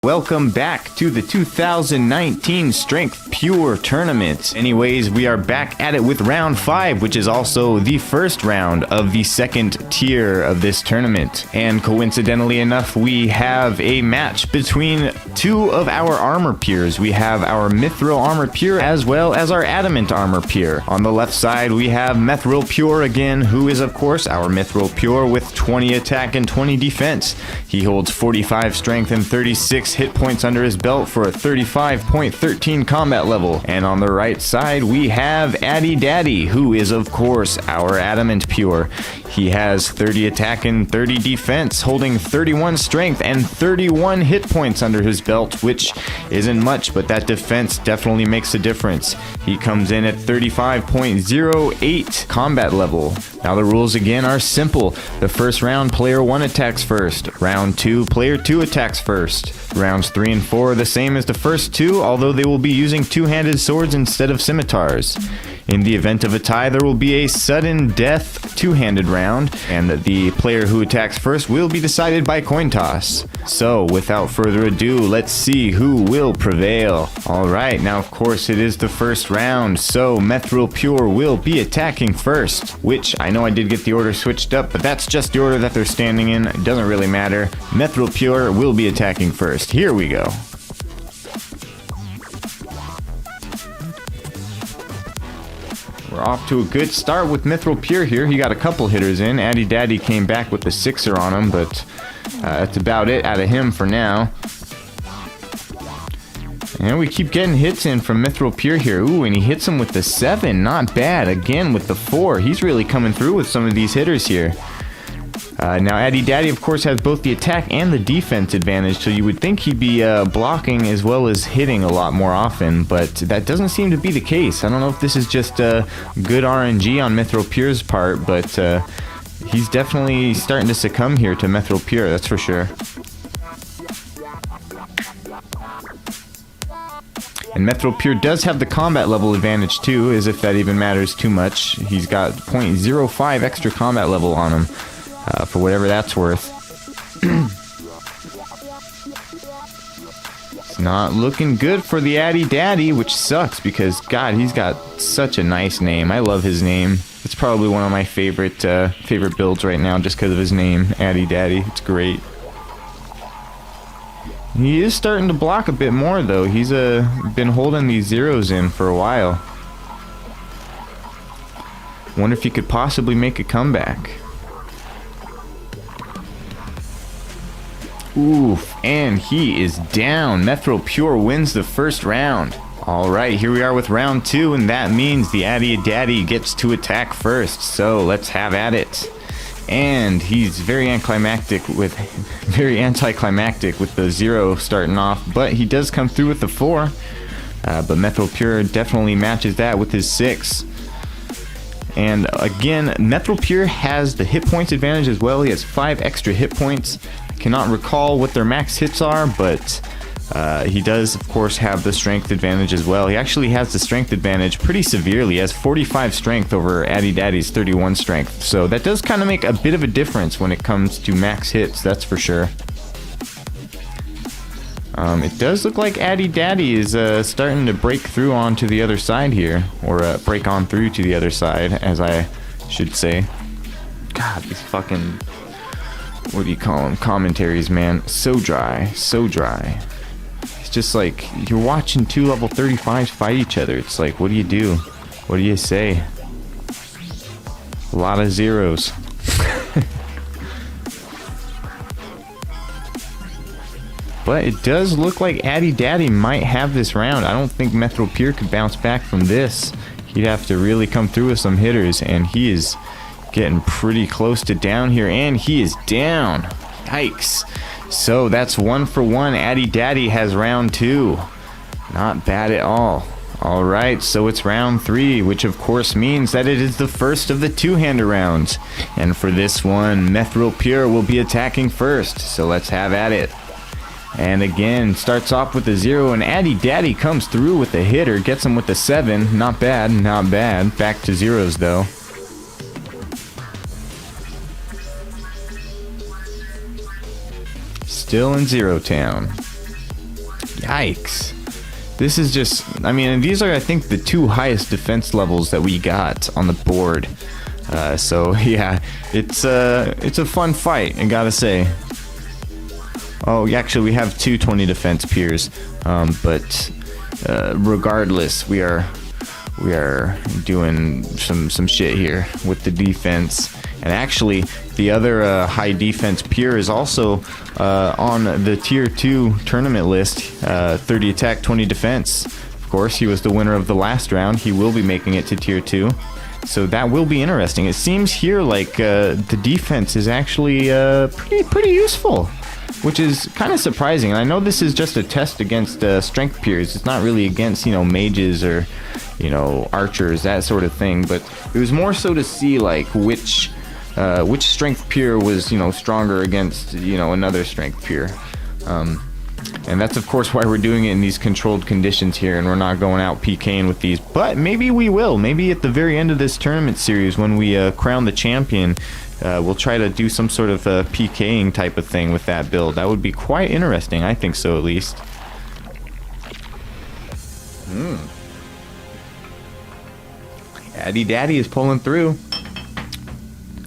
Welcome back to the 2019 Strength Pure Tournament. Anyways, we are back at it with round 5, which is also the first round of the second tier of this tournament. And coincidentally enough, we have a match between two of our armor peers. We have our Mithril Armor Pure as well as our Adamant Armor Pure. On the left side, we have Mithril Pure again, who is of course our Mithril Pure with 20 attack and 20 defense. He holds 45 strength and 36 hit points under his belt for a 35.13 combat level. And on the right side we have Addy Daddy, who is of course our Adamant Pure. He has 30 attack and 30 defense, holding 31 strength and 31 hit points under his belt, which isn't much, but that defense definitely makes a difference. He comes in at 35.08 combat level. Now the rules again are simple. The first round, player 1 attacks first. Round 2, player 2 attacks first. Rounds 3 and 4 are the same as the first two, although they will be using two-handed swords instead of scimitars. In the event of a tie, there will be a sudden death two-handed round, and the player who attacks first will be decided by coin toss. So, without further ado, let's see who will prevail. Alright, now of course it is the first round, so Mithril Pure will be attacking first, which I know I did get the order switched up, but that's just the order that they're standing in. It doesn't really matter. Mithril Pure will be attacking first. Here we go. We're off to a good start with Mithril Pure here. He got a couple hitters in. Addy Daddy came back with the 6er on him, but that's about it out of him for now. And we keep getting hits in from Mithril Pure here. Ooh, and he hits him with the 7. Not bad. Again with the 4. He's really coming through with some of these hitters here. Now Addy Daddy of course has both the attack and the defense advantage, so you would think he'd be blocking as well as hitting a lot more often, but that doesn't seem to be the case. I don't know if this is just good RNG on Mithril Pure's part, but he's definitely starting to succumb here to Mithril Pure, that's for sure. And Mithril Pure does have the combat level advantage too, as if that even matters too much. He's got 0.05 extra combat level on him. For whatever that's worth. It's not looking good for the Addy Daddy, which sucks because, God, he's got such a nice name. I love his name. It's probably one of my favorite builds right now just because of his name, Addy Daddy. It's great. He is starting to block a bit more, though. He's been holding these zeros in for a while. Wonder if he could possibly make a comeback. Oof, and he is down. Mithril Pure wins the first round. Alright, here we are with round 2, and that means the Addy Daddy gets to attack first. So let's have at it. And he's very anticlimactic with the 0 starting off, but he does come through with the 4. But Mithril Pure definitely matches that with his 6. And again, Mithril Pure has the hit points advantage as well. He has 5 extra hit points. Cannot recall what their max hits are, but he does of course have the strength advantage as well. He actually has the strength advantage pretty severely. He has 45 strength over Addy Daddy's 31 strength, so that does kind of make a bit of a difference when it comes to max hits, that's for sure. It does look like Addy Daddy is starting to break through onto the other side here, or break on through to the other side, as I should say. God, these fucking, what do you call them, commentaries, man, so dry, so dry. It's just like you're watching two level 35s fight each other. It's like, what do you do? What do you say? A lot of zeros. But it does look like Addy Daddy might have this round. I don't think Mithril Pure could bounce back from this. He'd have to really come through with some hitters, and he is getting pretty close to down here, and he is down. Yikes. So that's 1 for 1. Addy Daddy has round 2. Not bad at all. Alright, so it's round 3, which of course means that it is the first of the two-hander rounds. And for this one, Mithril Pure will be attacking first, so let's have at it. And again, starts off with a 0, and Addy Daddy comes through with a hitter, gets him with a 7. Not bad, not bad. Back to zeros though. Still in Zero Town. Yikes. This is just, I mean, these are, I think, the 2 highest defense levels that we got on the board. So yeah, it's a fun fight, I gotta say. Oh, actually, we have 2 20 defense peers, but regardless, we are doing some shit here with the defense. And actually, the other high defense peer is also on the tier 2 tournament list. 30 attack, 20 defense. Of course, he was the winner of the last round. He will be making it to tier 2. So that will be interesting. It seems here like the defense is actually pretty useful, which is kind of surprising. And I know this is just a test against strength peers. It's not really against, you know, mages or, you know, archers, that sort of thing. But it was more so to see like which strength peer was, you know, stronger against, you know, another strength peer. And that's of course why we're doing it in these controlled conditions here, and we're not going out PKing with these. But maybe we will. Maybe at the very end of this tournament series, when we crown the champion, we'll try to do some sort of PKing type of thing with that build. That would be quite interesting. I think so, at least. Addy Daddy is pulling through.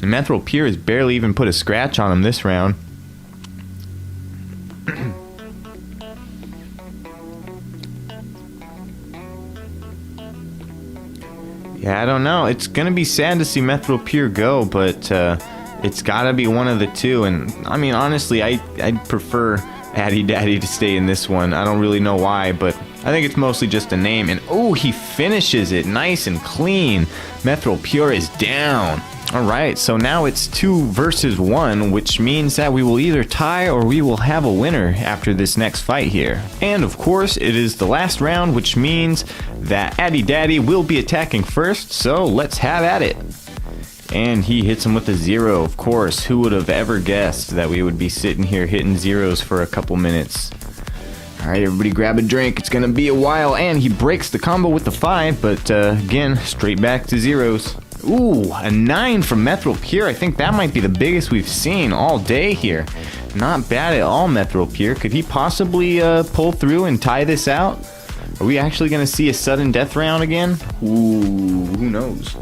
And Methril Pier has barely even put a scratch on him this round. Yeah, I don't know. It's gonna be sad to see Methril Pier go, but it's gotta be one of the 2. And I mean, honestly, I'd prefer Addy Daddy to stay in this one. I don't really know why, but I think it's mostly just a name. And oh, he finishes it nice and clean. Methril Pier is down. Alright, so now it's 2 versus 1, which means that we will either tie or we will have a winner after this next fight here. And of course, it is the last round, which means that Addy Daddy will be attacking first, so let's have at it. And he hits him with a 0, of course. Who would have ever guessed that we would be sitting here hitting zeros for a couple minutes? Alright, everybody grab a drink. It's gonna be a while, and he breaks the combo with the 5, but again, straight back to zeros. Ooh, a 9 from Methril Pier. I think that might be the biggest we've seen all day here. Not bad at all, Methril Pier. Could he possibly pull through and tie this out? Are we actually going to see a sudden death round again? Ooh, who knows?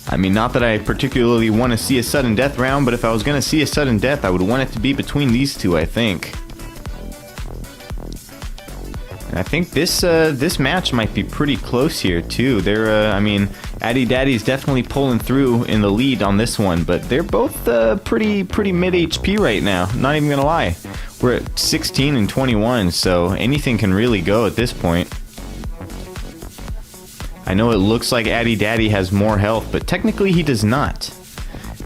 I mean, not that I particularly want to see a sudden death round, but if I was going to see a sudden death, I would want it to be between these 2, I think. I think this match might be pretty close here too. I mean, Addy Daddy's definitely pulling through in the lead on this one, but they're both pretty mid HP right now. Not even gonna lie, we're at 16 and 21, so anything can really go at this point. I know it looks like Addy Daddy has more health, but technically he does not,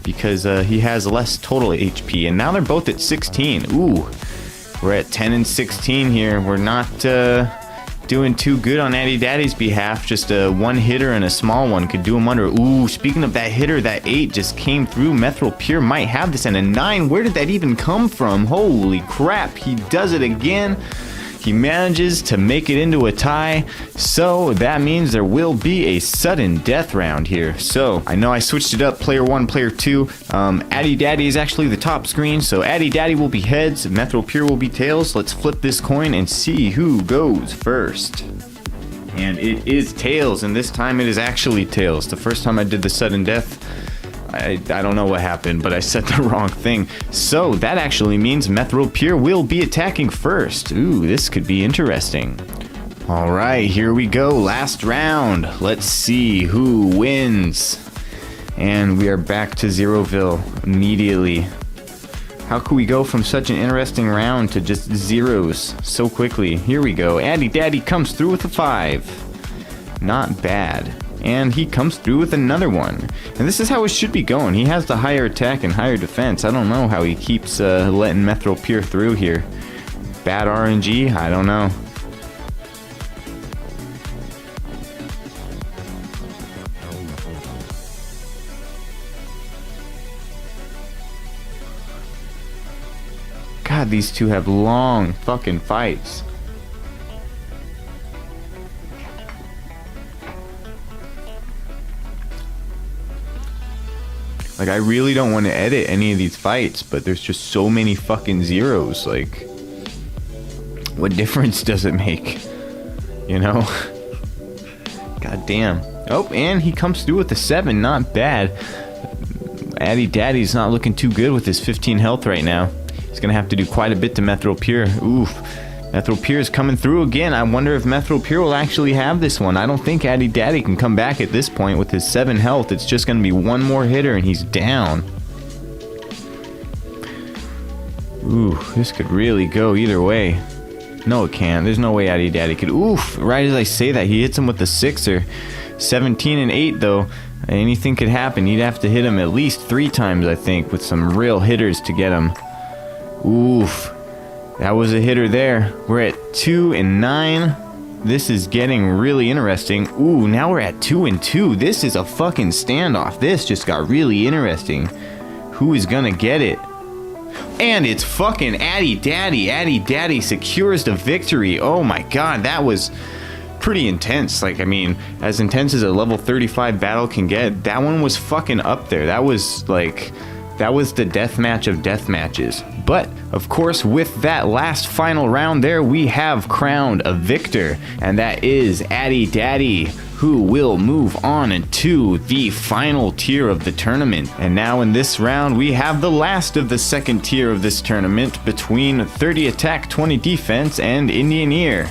because he has less total HP. And now they're both at 16. Ooh. We're at 10 and 16 here. We're not doing too good on Addy Daddy's behalf. Just a one hitter and a small one could do him under. Ooh, speaking of that hitter, that 8 just came through. Methril Pier might have this, and a 9. Where did that even come from? Holy crap, he does it again. He manages to make it into a tie, so that means there will be a sudden death round here. So I know I switched it up, player 1, player 2. Addy Daddy is actually the top screen, so Addy Daddy will be heads, Methril Pier will be tails. Let's flip this coin and see who goes first. And it is tails, and this time it is actually tails. The first time I did the sudden death, I don't know what happened, but I said the wrong thing. So that actually means Methril Pier will be attacking first. Ooh, this could be interesting. Alright, here we go. Last round. Let's see who wins. And we are back to Zeroville immediately. How could we go from such an interesting round to just zeros so quickly? Here we go. Addy Daddy comes through with a 5. Not bad. And he comes through with another one. And this is how it should be going. He has the higher attack and higher defense. I don't know how he keeps letting Methril Pier through here. Bad RNG? I don't know. God, these two have long fucking fights. Like, I really don't want to edit any of these fights, but there's just so many fucking zeros. Like, what difference does it make? You know? God damn. Oh, and he comes through with a 7. Not bad. Addy Daddy's not looking too good with his 15 health right now. He's gonna have to do quite a bit to Methyl Pure. Oof. Methyl Pure is coming through again. I wonder if Methyl Pure will actually have this one. I don't think Addy Daddy can come back at this point with his 7 health. It's just going to be one more hitter and he's down. Ooh, this could really go either way. No, it can't. There's no way Addy Daddy could. Oof, right as I say that, he hits him with the 6er. 17 and 8, though. Anything could happen. He'd have to hit him at least 3 times, I think, with some real hitters to get him. Oof. That was a hitter there. We're at 2 and 9. This is getting really interesting. Ooh, now we're at 2 and 2. This is a fucking standoff. This just got really interesting. Who is gonna get it? And it's fucking Addy Daddy. Addy Daddy secures the victory. Oh my god, that was pretty intense. Like, I mean, as intense as a level 35 battle can get, that one was fucking up there. That was like... that was the deathmatch of death matches. But, of course, with that last final round there, we have crowned a victor. And that is Addy Daddy, who will move on into the final tier of the tournament. And now in this round, we have the last of the second tier of this tournament between 30 attack, 20 defense, and Indian Ear.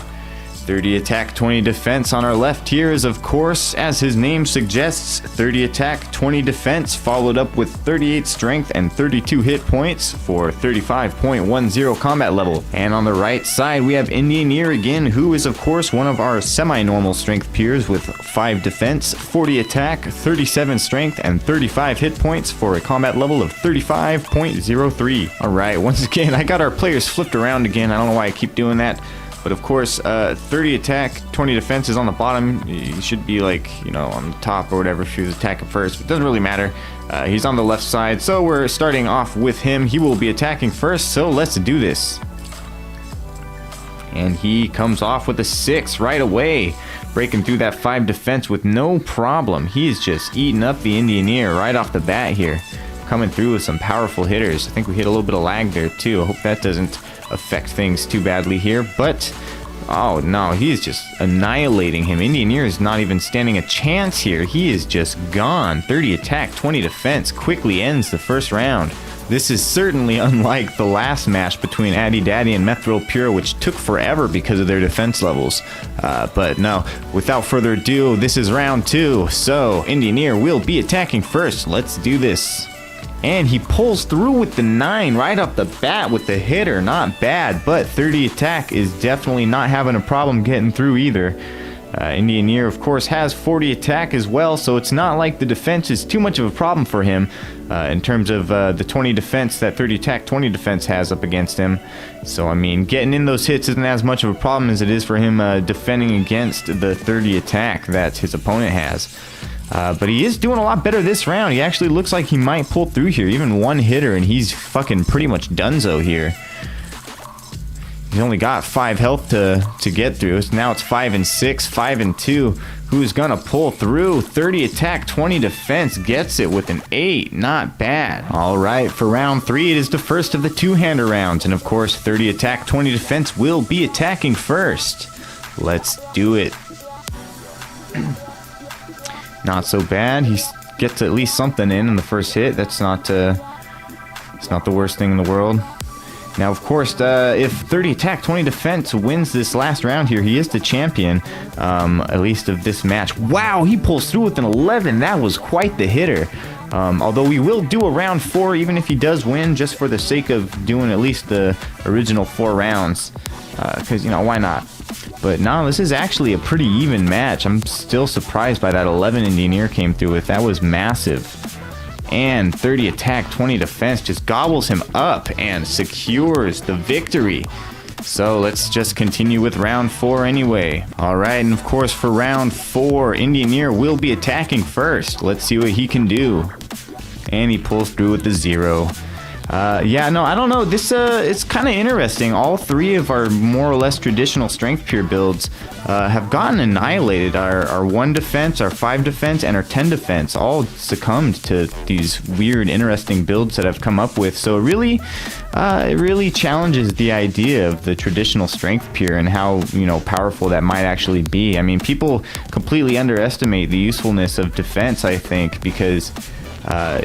30 attack, 20 defense on our left here is, of course, as his name suggests, 30 attack, 20 defense, followed up with 38 strength and 32 hit points for 35.10 combat level. And on the right side, we have Indian Ear again, who is, of course, one of our semi-normal strength peers with 5 defense, 40 attack, 37 strength, and 35 hit points for a combat level of 35.03. Alright, once again, I got our players flipped around again. I don't know why I keep doing that. But of course, 30 attack, 20 defense is on the bottom. He should be like, you know, on the top or whatever if he was attacking first. But it doesn't really matter. He's on the left side, so we're starting off with him. He will be attacking first, so let's do this. And he comes off with a 6 right away, breaking through that 5 defense with no problem. He's just eating up the Indian Ear right off the bat here. Coming through with some powerful hitters. I think we hit a little bit of lag there too. I hope that doesn't affect things too badly here, but oh no, he is just annihilating him. Indian Ear is not even standing a chance here. He is just gone. 30 attack, 20 defense, quickly ends the first round. This is certainly unlike the last match between Addy Daddy and Methyl Pure, which took forever because of their defense levels. But no, without further ado, this is round 2, so Indian Ear will be attacking first. Let's do this. And he pulls through with the 9 right off the bat with the hitter. Not bad, but 30 attack is definitely not having a problem getting through either. Indian Ear, of course, has 40 attack as well, so it's not like the defense is too much of a problem for him in terms of the 20 defense that 30 attack, 20 defense has up against him. So, I mean, getting in those hits isn't as much of a problem as it is for him defending against the 30 attack that his opponent has. But he is doing a lot better this round. He actually looks like he might pull through here. Even one hitter, and he's fucking pretty much donezo here. He's only got 5 health to get through. So now it's 5 and 6, 5 and 2. Who's gonna pull through? 30 attack, 20 defense, gets it with an 8. Not bad. All right, for round 3, it is the first of the two-hander rounds. And of course, 30 attack, 20 defense will be attacking first. Let's do it. Not so bad. He gets at least something in the first hit. That's not it's not the worst thing in the world. Now, of course, if 30 attack, 20 defense wins this last round here, he is the champion, at least of this match. Wow, he pulls through with an 11. That was quite the hitter. Although we will do a round 4, even if he does win, just for the sake of doing at least the original 4 rounds. Because, you know, why not? But no, this is actually a pretty even match. I'm still surprised by that 11 Indian Ear came through with. That was massive. And 30 attack, 20 defense just gobbles him up and secures the victory. So let's just continue with round 4 anyway. Alright, and of course for round 4, Indian Ear will be attacking first. Let's see what he can do. And he pulls through with the 0. Yeah, no, I don't know. This it's kind of interesting. All three of our more or less traditional strength pure builds have gotten annihilated. Our 1 defense, our 5 defense, and our 10 defense all succumbed to these weird, interesting builds that I've come up with. So it really challenges the idea of the traditional strength pure and how, you know, powerful that might actually be. I mean, people completely underestimate the usefulness of defense, I think, because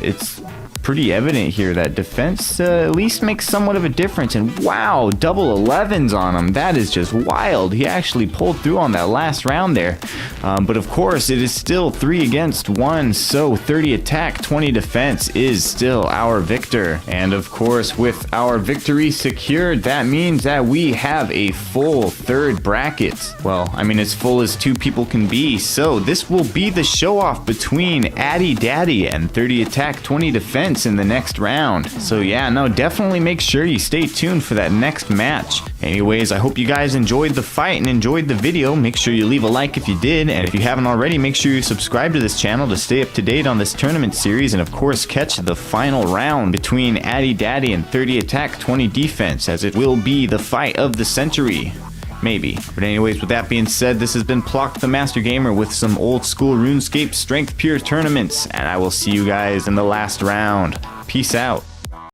it's pretty evident here that defense at least makes somewhat of a difference. And wow, double 11s on him. That is just wild. He actually pulled through on that last round there. But of course, it is still 3 against 1. So 30 attack, 20 defense is still our victor. And of course, with our victory secured, that means that we have a full 3rd bracket. Well, I mean, as full as 2 people can be. So this will be the show off between Addy Daddy and 30 attack, 20 defense in the next round. So yeah, no, definitely make sure you stay tuned for that next match. Anyways, I hope you guys enjoyed the fight and enjoyed the video. Make sure you leave a like if you did, and if you haven't already, make sure you subscribe to this channel to stay up to date on this tournament series, and of course catch the final round between Addy Daddy and 30 attack, 20 defense, as it will be the fight of the century. Maybe. But anyways, with that being said, this has been Plock the Master Gamer with some old school RuneScape Strength Pure tournaments, and I will see you guys in the last round. Peace out.